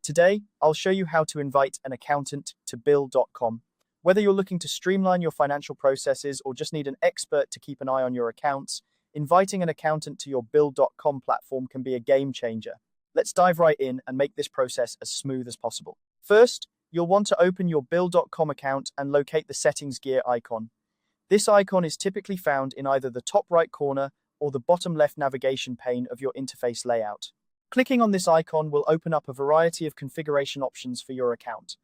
Today, I'll show you how to invite an accountant to Bill.com. Whether you're looking to streamline your financial processes or just need an expert to keep an eye on your accounts, inviting an accountant to your Bill.com platform can be a game changer. Let's dive right in and make this process as smooth as possible. First, you'll want to open your Bill.com account and locate the settings gear icon. This icon is typically found in either the top right corner or the bottom left navigation pane of your interface layout. Clicking on this icon will open up a variety of configuration options for your account.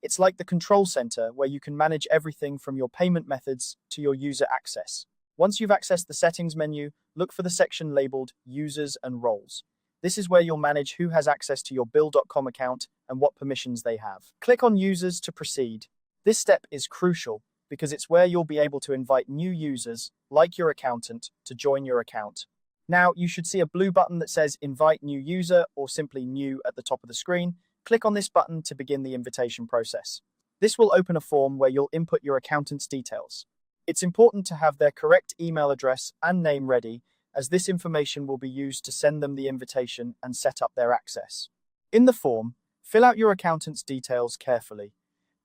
It's like the control center where you can manage everything from your payment methods to your user access. Once you've accessed the settings menu, look for the section labeled Users and Roles. This is where you'll manage who has access to your Bill.com account and what permissions they have. Click on Users to proceed. This step is crucial because it's where you'll be able to invite new users, like your accountant, to join your account. Now, you should see a blue button that says Invite New User or simply New at the top of the screen. Click on this button to begin the invitation process. This will open a form where you'll input your accountant's details. It's important to have their correct email address and name ready, as this information will be used to send them the invitation and set up their access. In the form, fill out your accountant's details carefully.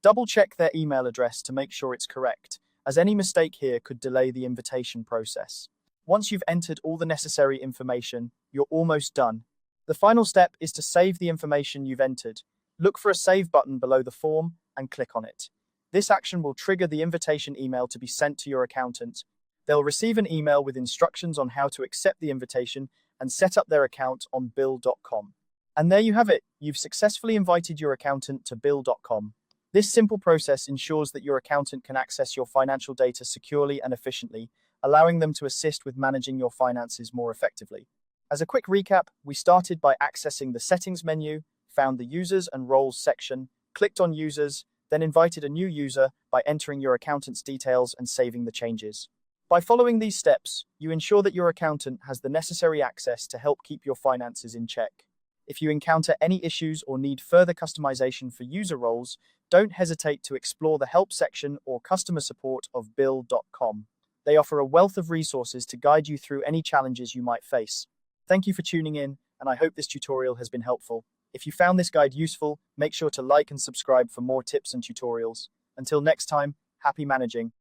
Double-check their email address to make sure it's correct, as any mistake here could delay the invitation process. Once you've entered all the necessary information, you're almost done. The final step is to save the information you've entered. Look for a Save button below the form and click on it. This action will trigger the invitation email to be sent to your accountant. They'll receive an email with instructions on how to accept the invitation and set up their account on Bill.com. And there you have it. You've successfully invited your accountant to Bill.com. This simple process ensures that your accountant can access your financial data securely and efficiently, allowing them to assist with managing your finances more effectively. As a quick recap, we started by accessing the settings menu, found the users and roles section, clicked on users, then invited a new user by entering your accountant's details and saving the changes. By following these steps, you ensure that your accountant has the necessary access to help keep your finances in check. If you encounter any issues or need further customization for user roles, don't hesitate to explore the help section or customer support of Bill.com. They offer a wealth of resources to guide you through any challenges you might face. Thank you for tuning in, and I hope this tutorial has been helpful. If you found this guide useful, make sure to like and subscribe for more tips and tutorials. Until next time, happy managing.